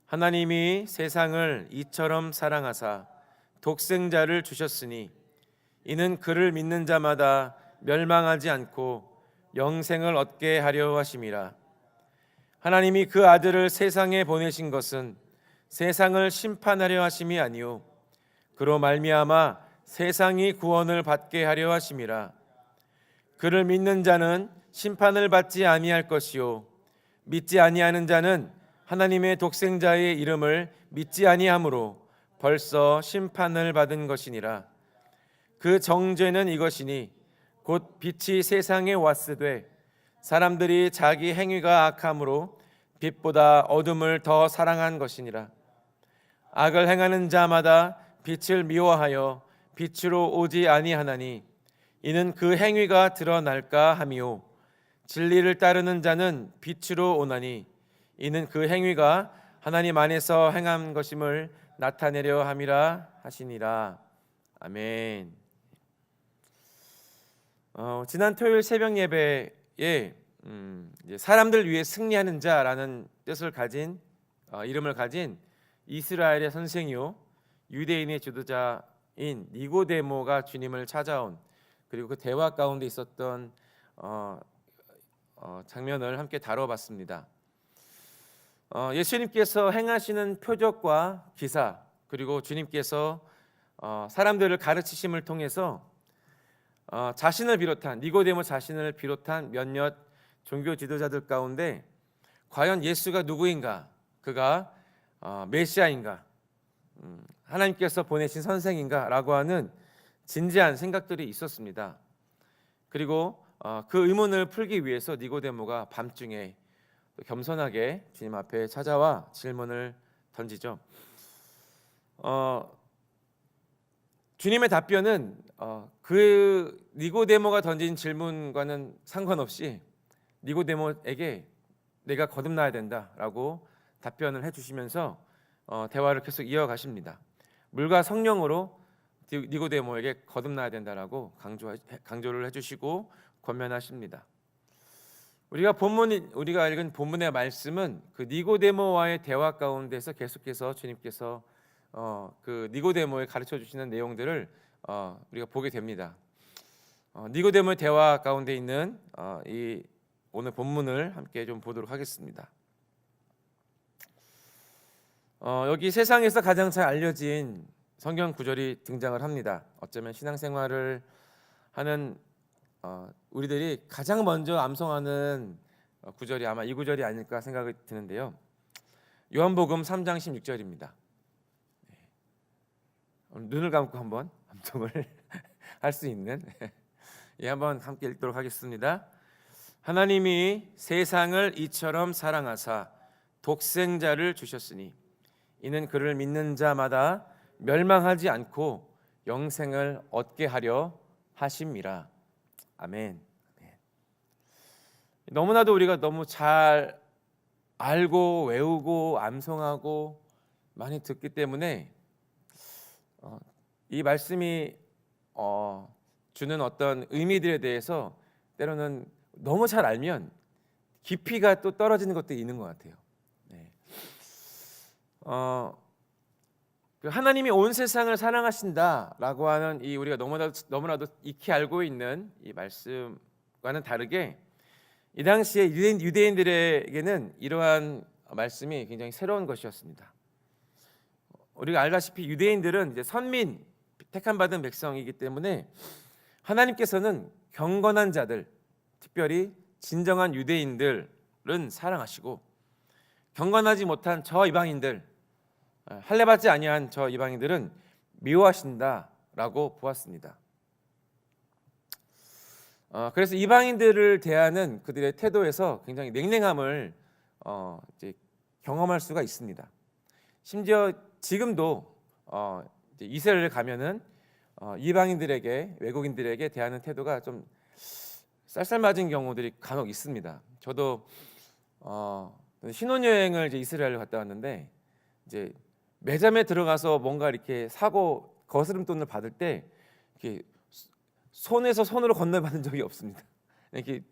하나님이 세상을 이처럼 사랑하사 독생자를 주셨으니 이는 그를 믿는 자마다 멸망하지 않고 영생을 얻게 하려 하심이라. 하나님이 그 아들을 세상에 보내신 것은 세상을 심판하려 하심이 아니요 그로 말미암아 세상이 구원을 받게 하려 하심이라. 그를 믿는 자는 심판을 받지 아니할 것이요 믿지 아니하는 자는 하나님의 독생자의 이름을 믿지 아니하므로 벌써 심판을 받은 것이니라. 그 정죄는 이것이니 곧 빛이 세상에 왔으되 사람들이 자기 행위가 악함으로 빛보다 어둠을 더 사랑한 것이니라. 악을 행하는 자마다 빛을 미워하여 빛으로 오지 아니하나니 이는 그 행위가 드러날까 함이요 진리를 따르는 자는 빛으로 오나니 이는 그 행위가 하나님 안에서 행한 것임을 나타내려 함이라 하시니라. 아멘. 지난 토요일 새벽 예배에 사람들 위해 승리하는 자라는 뜻을 가진 이름을 가진 이스라엘의 선생이요 유대인의 지도자인 니고데모가 주님을 찾아온 그리고 그 대화 가운데 있었던 장면을 함께 다뤄봤습니다. 예수님께서 행하시는 표적과 기사 그리고 주님께서 사람들을 가르치심을 통해서 자신을 비롯한 니고데모 자신을 비롯한 몇몇 종교 지도자들 가운데 과연 예수가 누구인가, 그가 메시아인가, 하나님께서 보내신 선생인가라고 하는 진지한 생각들이 있었습니다. 그리고 그 의문을 풀기 위해서 니고데모가 밤중에 겸손하게 주님 앞에 찾아와 질문을 던지죠. 주님의 답변은 그 니고데모가 던진 질문과는 상관없이 니고데모에게 내가 거듭나야 된다라고 답변을 해주시면서 대화를 계속 이어가십니다. 물과 성령으로 니고데모에게 거듭나야 된다라고 강조를 해주시고 권면하십니다. 우리가 읽은 본문의 말씀은 그 니고데모와의 대화 가운데서 계속해서 주님께서 그 니고데모에 가르쳐 주시는 내용들을 우리가 보게 됩니다. 니고데모의 대화 가운데 있는 이 오늘 본문을 함께 좀 보도록 하겠습니다. 여기 세상에서 가장 잘 알려진 성경 구절이 등장을 합니다. 어쩌면 신앙생활을 하는 우리들이 가장 먼저 암송하는 구절이 아마 이 구절이 아닐까 생각이 드는데요. 요한복음 3장 16절입니다. 눈을 감고 한번 암송을 할 수 있는 한번 함께 읽도록 하겠습니다. 하나님이 세상을 이처럼 사랑하사 독생자를 주셨으니 이는 그를 믿는 자마다 멸망하지 않고 영생을 얻게 하려 하심이라. 아멘. 너무나도 우리가 너무 잘 알고 외우고 암송하고 많이 듣기 때문에 이 말씀이 주는 어떤 의미들에 대해서 때로는 너무 잘 알면 깊이가 또 떨어지는 것도 있는 것 같아요. 하나님이 온 세상을 사랑하신다라고 하는 이 우리가 너무나도 익히 알고 있는 이 말씀과는 다르게 이 당시에 유대인들에게는 이러한 말씀이 굉장히 새로운 것이었습니다. 우리가 알다시피 유대인들은 이제 선민, 택함 받은 백성이기 때문에 하나님께서는 경건한 자들, 특별히 진정한 유대인들은 사랑하시고 경건하지 못한 저 이방인들, 할례받지 아니한 저 이방인들은 미워하신다라고 보았습니다. 그래서 이방인들을 대하는 그들의 태도에서 굉장히 냉랭함을 이제 경험할 수가 있습니다. 심지어 지금도 이제 이스라엘에 가면은 이방인들에게 외국인들에게 대하는 태도가 좀 쌀쌀맞은 경우들이 간혹 있습니다. 저도 신혼여행을 이제 이스라엘을 갔다 왔는데 이제 매점에 들어가서 뭔가 이렇게 사고 거스름돈을 받을 때 이렇게 손에서 손으로 건네받은 적이 없습니다. 이렇게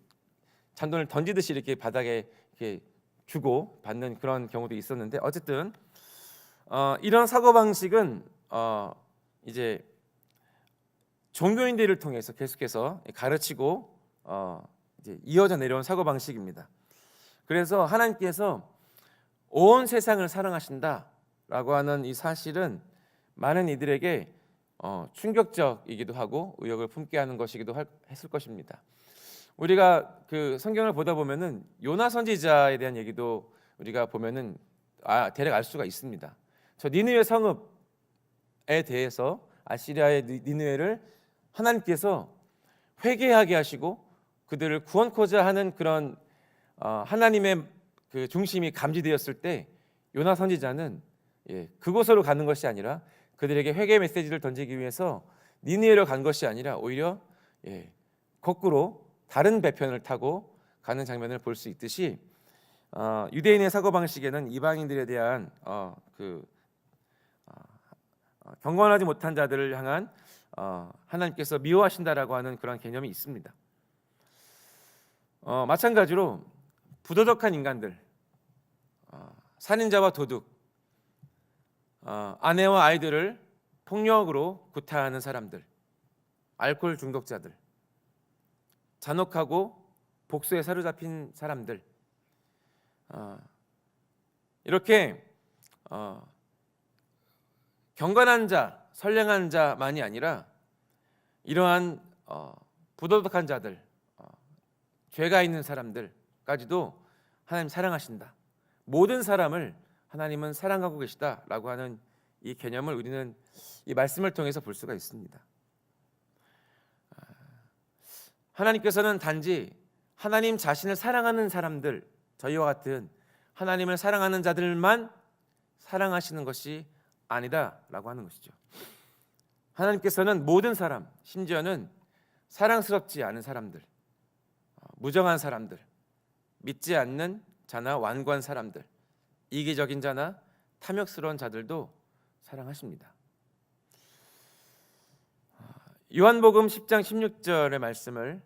잔돈을 던지듯이 이렇게 바닥에 이렇게 주고 받는 그런 경우도 있었는데 어쨌든 이런 사고 방식은 이제 종교인들을 통해서 계속해서 가르치고 이제 이어져 내려온 사고 방식입니다. 그래서 하나님께서 온 세상을 사랑하신다라고 하는 이 사실은 많은 이들에게 충격적이기도 하고 의욕을 품게 하는 것이기도 했을 것입니다. 우리가 그 성경을 보다 보면은 요나 선지자에 대한 얘기도 우리가 보면은 대략 알 수가 있습니다. 저 니느웨 성읍에 대해서 아시리아의 니느웨를 하나님께서 회개하게 하시고 그들을 구원코자 하는 그런 하나님의 그 중심이 감지되었을 때 요나 선지자는 그곳으로 가는 것이 아니라 그들에게 회개 메시지를 던지기 위해서 니느웨로 간 것이 아니라 오히려 거꾸로 다른 배편을 타고 가는 장면을 볼 수 있듯이 유대인의 사고 방식에는 이방인들에 대한 경건하지 못한 자들을 향한 하나님께서 미워하신다라고 하는 그런 개념이 있습니다. 마찬가지로 부도덕한 인간들, 살인자와 도둑, 아내와 아이들을 폭력으로 구타하는 사람들, 알코올 중독자들, 잔혹하고 복수에 사로잡힌 사람들, 이렇게 경건한 자, 선량한 자만이 아니라 이러한 부도덕한 자들, 죄가 있는 사람들까지도 하나님 사랑하신다. 모든 사람을 하나님은 사랑하고 계시다라고 하는 이 개념을 우리는 이 말씀을 통해서 볼 수가 있습니다. 하나님께서는 단지 하나님 자신을 사랑하는 사람들, 저희와 같은 하나님을 사랑하는 자들만 사랑하시는 것이 아니다라고 하는 것이죠. 하나님께서는 모든 사람, 심지어는 사랑스럽지 않은 사람들, 무정한 사람들, 믿지 않는 자나 완고한 사람들, 이기적인 자나 탐욕스러운 자들도 사랑하십니다. 요한복음 10장 16절의 말씀을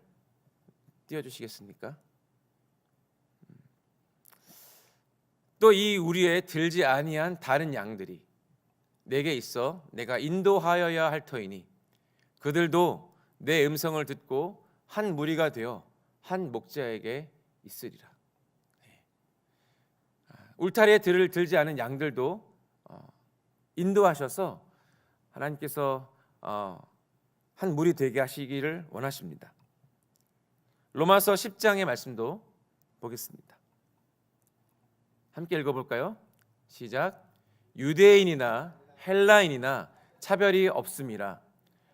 띄워주시겠습니까? 또 이 우리에 들지 아니한 다른 양들이 내게 있어 내가 인도하여야 할 터이니 그들도 내 음성을 듣고 한 무리가 되어 한 목자에게 있으리라. 울타리에 들지 않은 양들도 인도하셔서 하나님께서 한 무리 되게 하시기를 원하십니다. 로마서 10장의 말씀도 보겠습니다. 함께 읽어볼까요? 시작. 유대인이나 헬라인이나 차별이 없음이라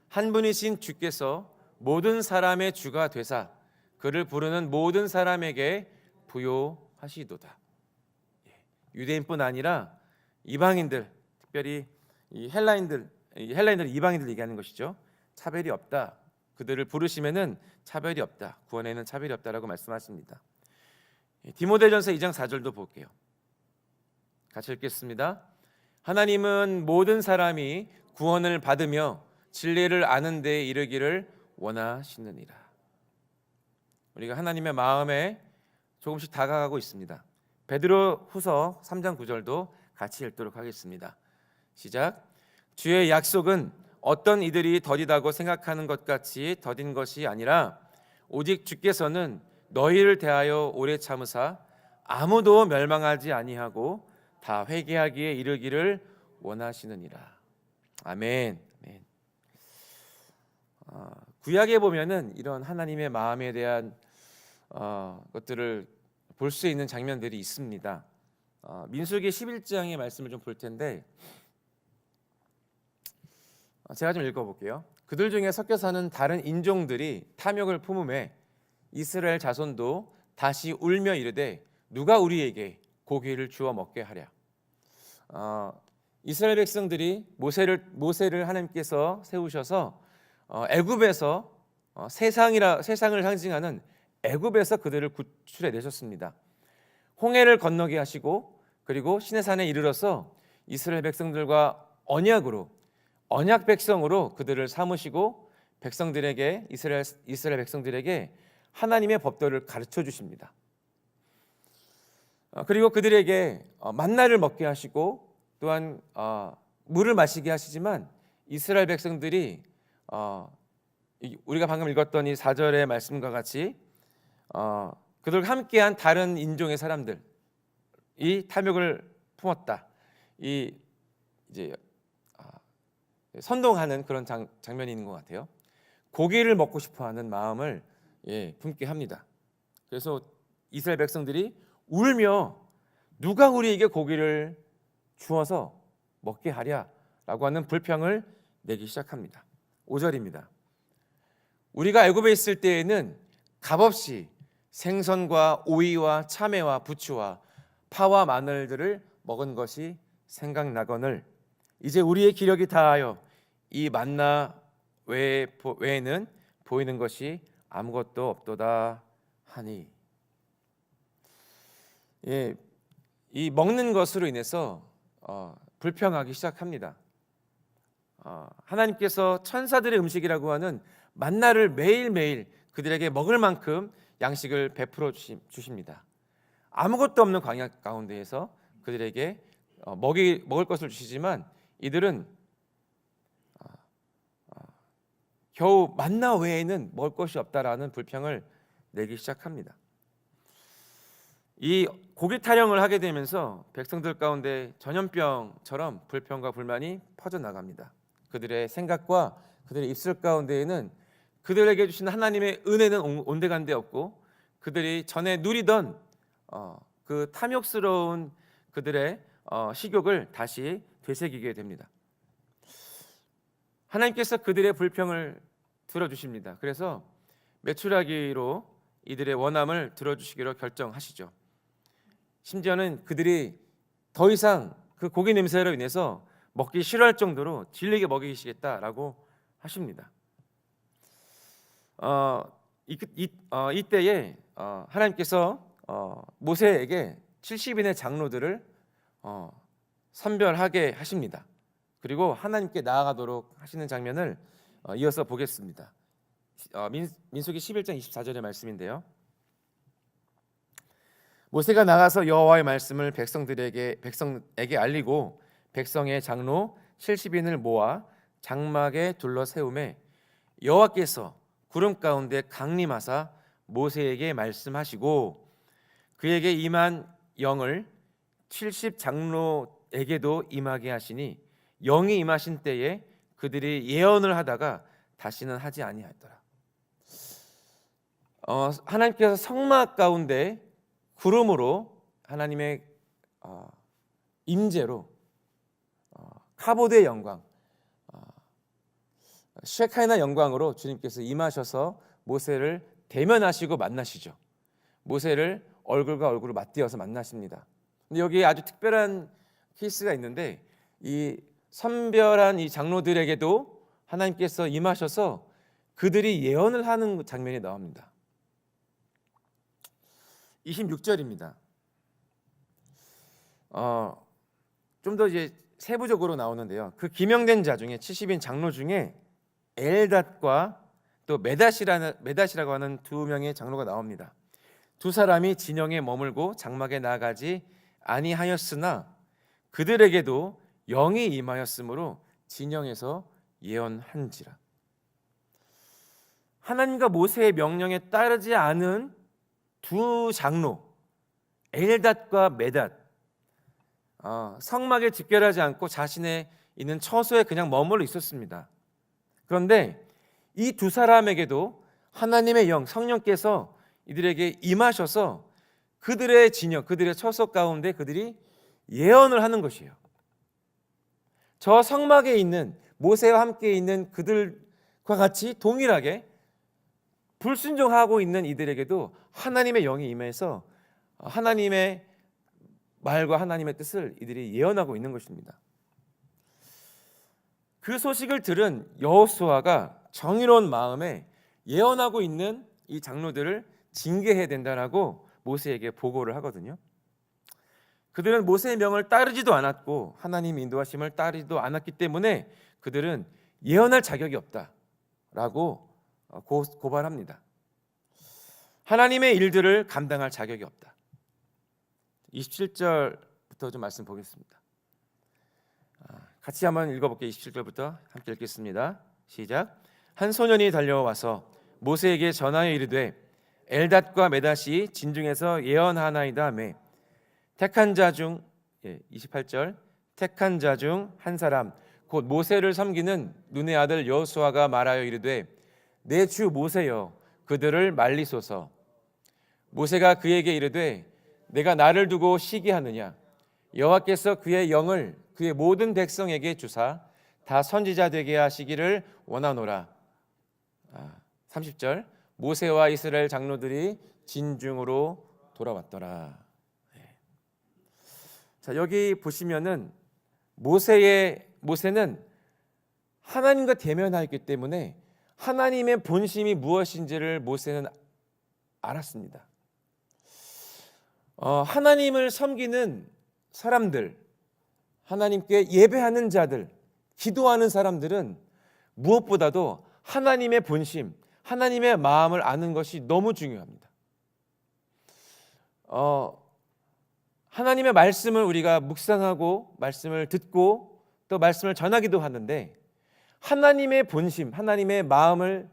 한 분이신 주께서 모든 사람의 주가 되사 그를 부르는 모든 사람에게 부요하시도다. 유대인뿐 아니라 이방인들, 특별히 이 헬라인들 이방인들 얘기하는 것이죠. 차별이 없다. 그들을 부르시면은 차별이 없다. 구원에는 차별이 없다라고 말씀하십니다. 디모데전서 2장 4절도 볼게요. 같이 읽겠습니다. 하나님은 모든 사람이 구원을 받으며 진리를 아는 데에 이르기를 원하시느니라. 우리가 하나님의 마음에 조금씩 다가가고 있습니다. 베드로 후서 3장 9절도 같이 읽도록 하겠습니다. 시작. 주의 약속은 어떤 이들이 더디다고 생각하는 것 같이 더딘 것이 아니라 오직 주께서는 너희를 대하여 오래 참으사 아무도 멸망하지 아니하고 다 회개하기에 이르기를 원하시느니라. 아멘. 구약에 보면은 이런 하나님의 마음에 대한 것들을 볼 수 있는 장면들이 있습니다. 민수기 11장의 말씀을 좀 볼 텐데 제가 좀 읽어볼게요. 그들 중에 섞여 사는 다른 인종들이 탐욕을 품음에 이스라엘 자손도 다시 울며 이르되 누가 우리에게 고기를 주워 먹게 하랴. 이스라엘 백성들이 모세를 하나님께서 세우셔서 애굽에서 세상을 상징하는 애굽에서 그들을 구출해 내셨습니다. 홍해를 건너게 하시고 그리고 시내산에 이르러서 이스라엘 백성들과 언약 백성으로 그들을 삼으시고 이스라엘 백성들에게 하나님의 법도를 가르쳐 주십니다. 그리고 그들에게 만나를 먹게 하시고 또한 물을 마시게 하시지만 이스라엘 백성들이 우리가 방금 읽었던 이 4절의 말씀과 같이 그들과 함께한 다른 인종의 사람들이 탐욕을 품었다. 이제 선동하는 그런 장면이 있는 것 같아요. 고기를 먹고 싶어하는 마음을 품게 합니다. 그래서 이스라엘 백성들이 울며 누가 우리에게 고기를 주어서 먹게 하랴라고 하는 불평을 내기 시작합니다. 5절입니다. 우리가 애굽에 있을 때에는 값없이 생선과 오이와 참외와 부추와 파와 마늘들을 먹은 것이 생각나거늘 이제 우리의 기력이 다하여 이 만나 외에는 보이는 것이 아무것도 없도다 하니. 이 먹는 것으로 인해서 불평하기 시작합니다. 하나님께서 천사들의 음식이라고 하는 만나를 매일매일 그들에게 먹을 만큼 양식을 베풀어 주십니다. 아무것도 없는 광야 가운데에서 그들에게 먹을 것을 주시지만 이들은 겨우 만나 외에는 먹을 것이 없다라는 불평을 내기 시작합니다. 이 고기 타령을 하게 되면서 백성들 가운데 전염병처럼 불평과 불만이 퍼져나갑니다. 그들의 생각과 그들의 입술 가운데에는 그들에게 주신 하나님의 은혜는 온데간데 없고 그들이 전에 누리던 그 탐욕스러운 그들의 식욕을 다시 되새기게 됩니다. 하나님께서 그들의 불평을 들어주십니다. 그래서 메추라기로 이들의 원함을 들어주시기로 결정하시죠. 심지어는 그들이 더 이상 그 고기 냄새로 인해서 먹기 싫어할 정도로 질리게 먹이시겠다라고 하십니다. 이때에 하나님께서 모세에게 70인의 장로들을 선별하게 하십니다. 그리고 하나님께 나아가도록 하시는 장면을 이어서 보겠습니다. 민수기 11장 24절의 말씀인데요. 모세가 나가서 여호와의 말씀을 백성에게 알리고 백성의 장로 70인을 모아 장막에 둘러 세우매 여호와께서 구름 가운데 강림하사 모세에게 말씀하시고 그에게 임한 영을 70 장로에게도 임하게 하시니 영이 임하신 때에 그들이 예언을 하다가 다시는 하지 아니하였더라. 하나님께서 성막 가운데 구름으로 하나님의 임재로 카보드의 영광, 쉐카이나 영광으로 주님께서 임하셔서 모세를 대면하시고 만나시죠. 모세를 얼굴과 얼굴을 맞대어서 만나십니다. 근데 여기에 아주 특별한 케이스가 있는데 이 선별한 이 장로들에게도 하나님께서 임하셔서 그들이 예언을 하는 장면이 나옵니다. 26절입니다. 좀 더 이제 세부적으로 나오는데요. 그 기명된 자 중에 70인 장로 중에 엘닷과 또 메닷이라고 하는 두 명의 장로가 나옵니다. 두 사람이 진영에 머물고 장막에 나아가지 아니하였으나 그들에게도 영이 임하였으므로 진영에서 예언한지라. 하나님과 모세의 명령에 따르지 않은 두 장로 엘닷과 메닷, 성막에 집결하지 않고 자신의 있는 처소에 그냥 머물러 있었습니다. 그런데 이 두 사람에게도 하나님의 영, 성령께서 이들에게 임하셔서 그들의 진영, 그들의 처소 가운데 그들이 예언을 하는 것이에요. 저 성막에 있는 모세와 함께 있는 그들과 같이 동일하게 불순종하고 있는 이들에게도 하나님의 영이 임해서 하나님의 말과 하나님의 뜻을 이들이 예언하고 있는 것입니다. 그 소식을 들은 여호수아가 정의로운 마음에 예언하고 있는 이 장로들을 징계해야 된다라고 모세에게 보고를 하거든요. 그들은 모세의 명을 따르지도 않았고 하나님의 인도하심을 따르지도 않았기 때문에 그들은 예언할 자격이 없다라고 고발합니다. 하나님의 일들을 감당할 자격이 없다. 27절부터 좀 말씀 보겠습니다. 같이 한번 읽어볼게요. 27절부터 함께 읽겠습니다. 시작. 한 소년이 달려와서 모세에게 전하여 이르되 엘닷과 메닷이 진중에서 예언하나이다 하매 택한 자 중 28절 택한 자 중 한 사람 곧 모세를 섬기는 눈의 아들 여호수아가 말하여 이르되 내 주 모세여 그들을 말리소서. 모세가 그에게 이르되 내가 나를 두고 시기하느냐 여호와께서 그의 영을 그의 모든 백성에게 주사 다 선지자 되게 하시기를 원하노라. 30절 모세와 이스라엘 장로들이 진중으로 돌아왔더라. 자, 여기 보시면은 모세는 하나님과 대면하였기 때문에 하나님의 본심이 무엇인지를 모세는 알았습니다. 하나님을 섬기는 사람들, 하나님께 예배하는 자들, 기도하는 사람들은 무엇보다도 하나님의 본심, 하나님의 마음을 아는 것이 너무 중요합니다. 하나님의 말씀을 우리가 묵상하고 말씀을 듣고 또 말씀을 전하기도 하는데 하나님의 본심, 하나님의 마음을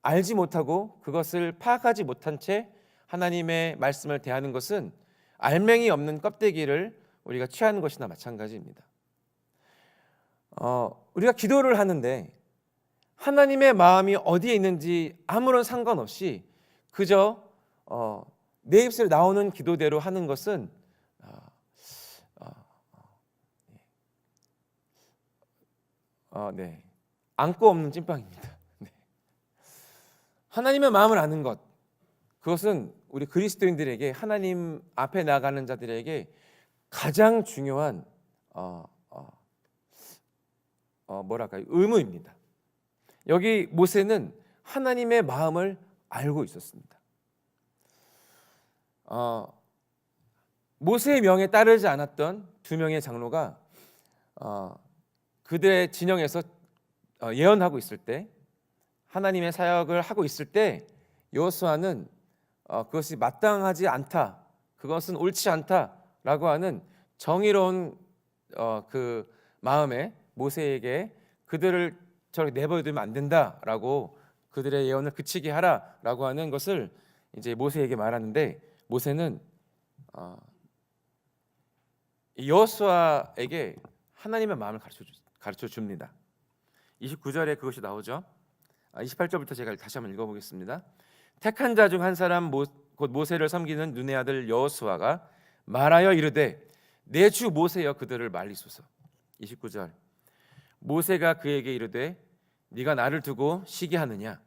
알지 못하고 그것을 파악하지 못한 채 하나님의 말씀을 대하는 것은 알맹이 없는 껍데기를 우리가 취하는 것이나 마찬가지입니다. 우리가 기도를 하는데 하나님의 마음이 어디에 있는지 아무런 상관없이 그저 내 입술에 나오는 기도대로 하는 것은 안고 없는 찐빵입니다. 하나님의 마음을 아는 것, 그것은 우리 그리스도인들에게 하나님 앞에 나가는 자들에게 가장 중요한 의무입니다. 여기 모세는 하나님의 마음을 알고 있었습니다. 모세의 명에 따르지 않았던 두 명의 장로가 그들의 진영에서 예언하고 있을 때, 하나님의 사역을 하고 있을 때 여호수아는 그것이 마땅하지 않다, 그것은 옳지 않다라고 하는 정의로운 그 마음에 모세에게 그들을 저렇게 내버려두면 안 된다라고 그들의 예언을 그치게 하라라고 하는 것을 이제 모세에게 말하는데 모세는 여호수아에게 하나님의 마음을 가르쳐 줍니다. 29절에 그것이 나오죠. 28절부터 제가 다시 한번 읽어보겠습니다. 택한 자 중 한 사람 곧 모세를 섬기는 눈의 아들 여호수아가 말하여 이르되 내 주 모세여 그들을 말리소서. 29절 모세가 그에게 이르되 네가 나를 두고 시기하느냐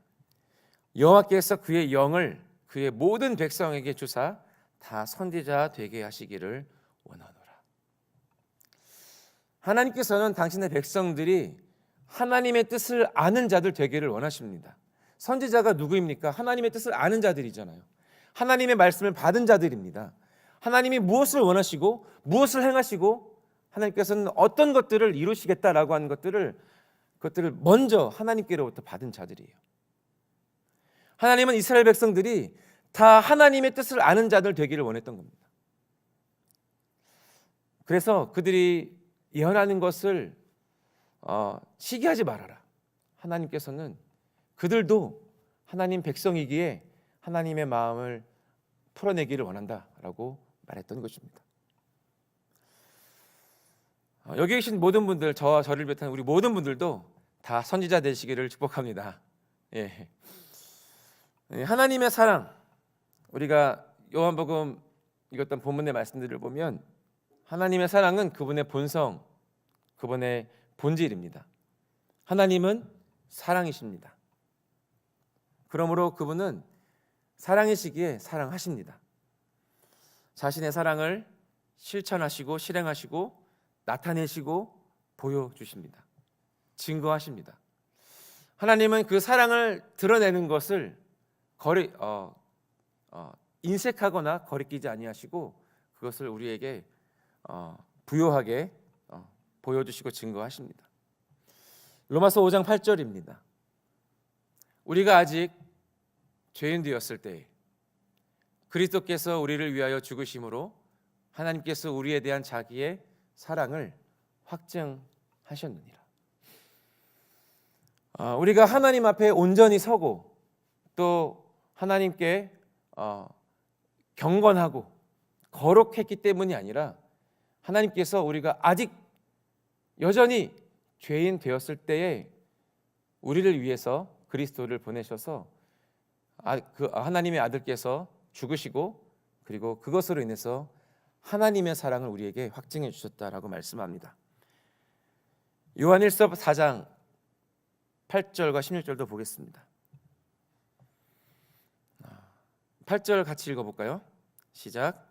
여호와께서 그의 영을 그의 모든 백성에게 주사 다 선지자 되게 하시기를 원하노라. 하나님께서는 당신의 백성들이 하나님의 뜻을 아는 자들 되기를 원하십니다. 선지자가 누구입니까? 하나님의 뜻을 아는 자들이잖아요. 하나님의 말씀을 받은 자들입니다. 하나님이 무엇을 원하시고 무엇을 행하시고 하나님께서는 어떤 것들을 이루시겠다라고 하는 것들을 먼저 하나님께로부터 받은 자들이에요. 하나님은 이스라엘 백성들이 다 하나님의 뜻을 아는 자들 되기를 원했던 겁니다. 그래서 그들이 예언하는 것을 시기하지 말아라. 하나님께서는 그들도 하나님 백성이기에 하나님의 마음을 풀어내기를 원한다라고 말했던 것입니다. 여기 계신 모든 분들, 저와 저를 비롯한 우리 모든 분들도 다 선지자 되시기를 축복합니다. 예. 하나님의 사랑, 우리가 요한복음 읽었던 본문의 말씀들을 보면 하나님의 사랑은 그분의 본성, 그분의 본질입니다. 하나님은 사랑이십니다. 그러므로 그분은 사랑이시기에 사랑하십니다. 자신의 사랑을 실천하시고 실행하시고 나타내시고 보여주십니다. 증거하십니다. 하나님은 그 사랑을 드러내는 것을 인색하거나 거리끼지 아니하시고 그것을 우리에게 부요하게 보여주시고 증거하십니다. 로마서 5장 8절입니다. 우리가 아직 죄인 되었을 때 그리스도께서 우리를 위하여 죽으심으로 하나님께서 우리에 대한 자기의 사랑을 확증하셨느니라. 하셨느니라. 우리가 하나님 앞에 온전히 서고 또 하나님께 경건하고 거룩했기 때문이 아니라 하나님께서 우리가 아직 여전히 죄인 되었을 때에 우리를 위해서 그리스도를 보내셔서 그 하나님의 아들께서 죽으시고 그리고 그것으로 인해서 하나님의 사랑을 우리에게 확증해 주셨다라고 말씀합니다. 요한일서 4장 8절과 16절도 보겠습니다. 8절 같이 읽어볼까요? 시작.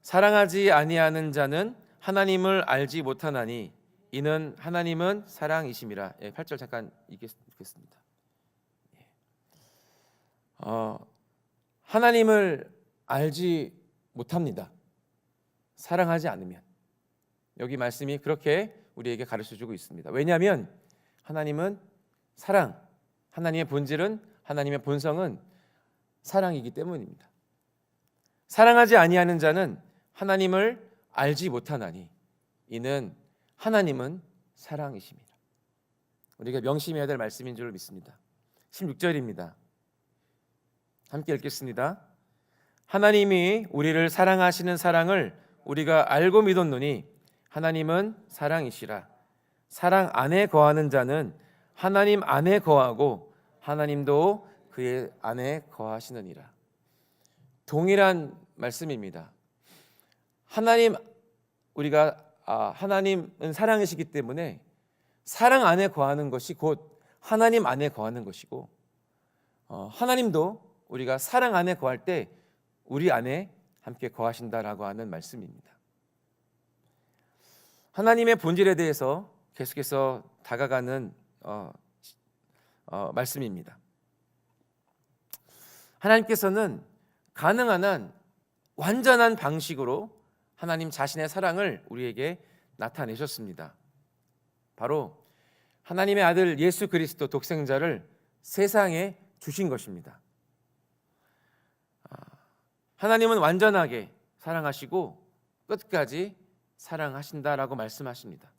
사랑하지 아니하는 자는 하나님을 알지 못하나니 이는 하나님은 사랑이심이라. 8절 잠깐 읽겠습니다. 하나님을 알지 못합니다. 사랑하지 않으면. 여기 말씀이 그렇게 우리에게 가르쳐주고 있습니다. 왜냐하면 하나님은 사랑, 하나님의 본질은, 하나님의 본성은 사랑이기 때문입니다. 사랑하지 아니하는 자는 하나님을 알지 못하나니 이는 하나님은 사랑이십니다. 우리가 명심해야 될 말씀인 줄 믿습니다. 16절입니다. 함께 읽겠습니다. 하나님이 우리를 사랑하시는 사랑을 우리가 알고 믿었노니 하나님은 사랑이시라. 사랑 안에 거하는 자는 하나님 안에 거하고 하나님도 그의 안에 거하시느니라. 동일한 말씀입니다. 하나님은 사랑이시기 때문에 사랑 안에 거하는 것이 곧 하나님 안에 거하는 것이고 하나님도 우리가 사랑 안에 거할 때 우리 안에 함께 거하신다라고 하는 말씀입니다. 하나님의 본질에 대해서 계속해서 다가가는 말씀입니다. 하나님께서는 가능한 한 완전한 방식으로 하나님 자신의 사랑을 우리에게 나타내셨습니다. 바로 하나님의 아들 예수 그리스도 독생자를 세상에 주신 것입니다. 하나님은 완전하게 사랑하시고 끝까지 사랑하신다라고 말씀하십니다.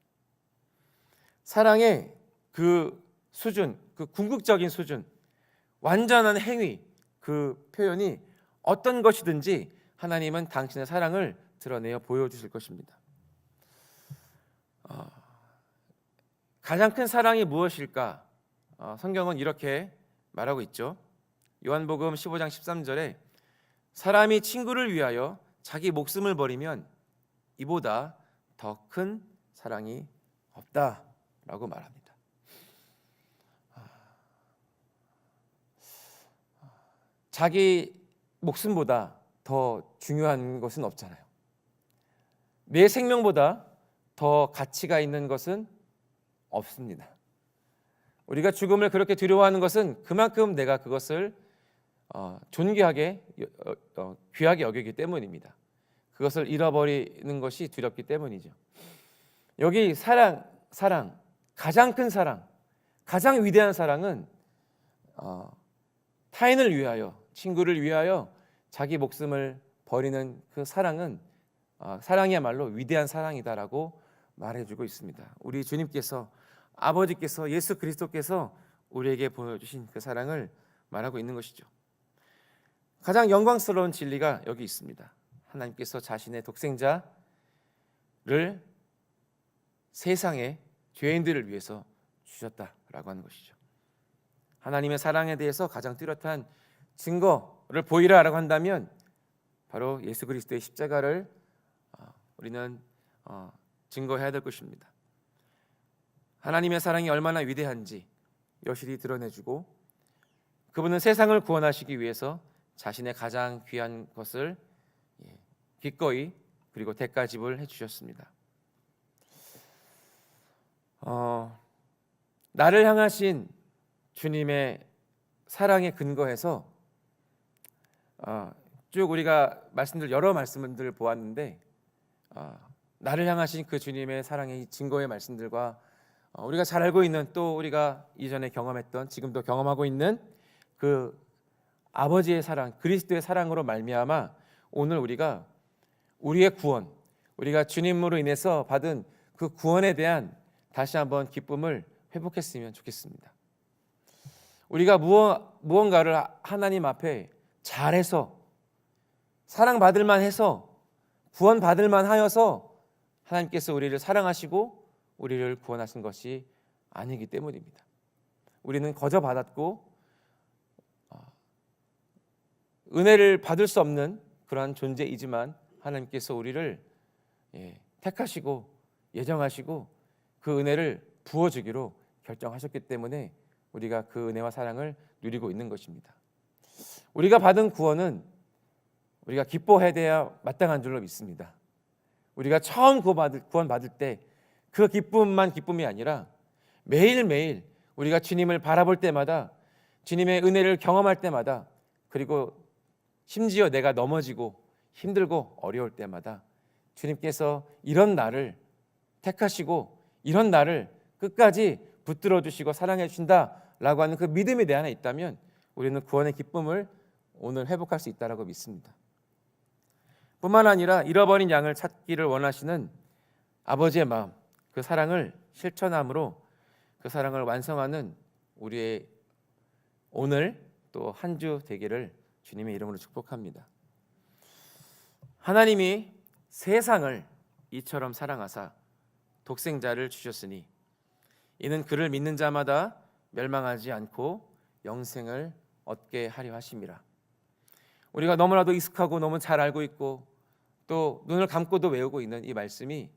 사랑의 그 수준, 그 궁극적인 수준, 완전한 행위, 그 표현이 어떤 것이든지 하나님은 당신의 사랑을 드러내어 보여주실 것입니다. 가장 큰 사랑이 무엇일까? 성경은 이렇게 말하고 있죠. 요한복음 15장 13절에 사람이 친구를 위하여 자기 목숨을 버리면 이보다 더 큰 사랑이 없다라고 말합니다. 자기 목숨보다 더 중요한 것은 없잖아요. 내 생명보다 더 가치가 있는 것은 없습니다. 우리가 죽음을 그렇게 두려워하는 것은 그만큼 내가 그것을 존귀하게 귀하게 여기기 때문입니다. 그것을 잃어버리는 것이 두렵기 때문이죠. 여기 사랑, 가장 큰 사랑, 가장 위대한 사랑은 타인을 위하여, 친구를 위하여 자기 목숨을 버리는 그 사랑은 사랑이야말로 위대한 사랑이다라고 말해주고 있습니다. 우리 주님께서, 아버지께서, 예수 그리스도께서 우리에게 보여주신 그 사랑을 말하고 있는 것이죠. 가장 영광스러운 진리가 여기 있습니다. 하나님께서 자신의 독생자를 세상의 죄인들을 위해서 주셨다라고 하는 것이죠. 하나님의 사랑에 대해서 가장 뚜렷한 증거를 보이라라고 한다면 바로 예수 그리스도의 십자가를 우리는 증거해야 될 것입니다. 하나님의 사랑이 얼마나 위대한지 여실히 드러내주고 그분은 세상을 구원하시기 위해서 자신의 가장 귀한 것을 기꺼이 그리고 대가집을 해주셨습니다. 나를 향하신 주님의 사랑에 근거해서 쭉 우리가 여러 말씀들을 보았는데 나를 향하신 그 주님의 사랑의 증거의 말씀들과 우리가 잘 알고 있는 또 우리가 이전에 경험했던 지금도 경험하고 있는 그 아버지의 사랑, 그리스도의 사랑으로 말미암아 오늘 우리가 우리의 구원, 우리가 주님으로 인해서 받은 그 구원에 대한 다시 한번 기쁨을 회복했으면 좋겠습니다. 우리가 무언가를 하나님 앞에 잘해서 사랑받을 만해서 구원받을 만하여서 하나님께서 우리를 사랑하시고 우리를 구원하신 것이 아니기 때문입니다. 우리는 거저 받았고 은혜를 받을 수 없는 그러한 존재이지만 하나님께서 우리를 택하시고 예정하시고 그 은혜를 부어주기로 결정하셨기 때문에 우리가 그 은혜와 사랑을 누리고 있는 것입니다. 우리가 받은 구원은 우리가 기뻐해야 돼야 마땅한 줄로 믿습니다. 우리가 처음 구원받을 때 그 기쁨만 기쁨이 아니라 매일매일 우리가 주님을 바라볼 때마다 주님의 은혜를 경험할 때마다 그리고 심지어 내가 넘어지고 힘들고 어려울 때마다 주님께서 이런 나를 택하시고 이런 나를 끝까지 붙들어 주시고 사랑해 주신다라고 하는 그 믿음이 내 안에 있다면 우리는 구원의 기쁨을 오늘 회복할 수 있다라고 믿습니다. 뿐만 아니라 잃어버린 양을 찾기를 원하시는 아버지의 마음, 그 사랑을 실천함으로 그 사랑을 완성하는 우리의 오늘 또 한 주 되기를 주님의 이름으로 축복합니다. 하나님이 세상을 이처럼 사랑하사 독생자를 주셨으니 이는 그를 믿는 자마다 멸망하지 않고 영생을 얻게 하려 하심이라. 우리가 너무나도 익숙하고 너무 잘 알고 있고 또 눈을 감고도 외우고 있는 이 말씀이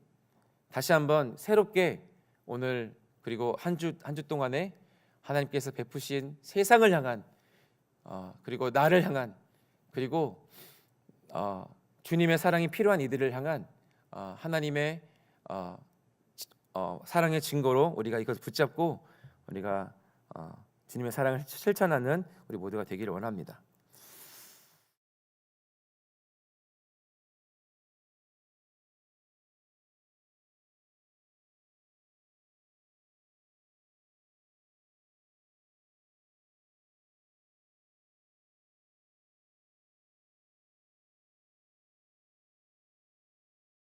다시 한번 새롭게 오늘 그리고 한 주 동안에 하나님께서 베푸신 세상을 향한 그리고 나를 향한 그리고 주님의 사랑이 필요한 이들을 향한 하나님의 사랑의 증거로 우리가 이것을 붙잡고 우리가 주님의 사랑을 실천하는 우리 모두가 되기를 원합니다.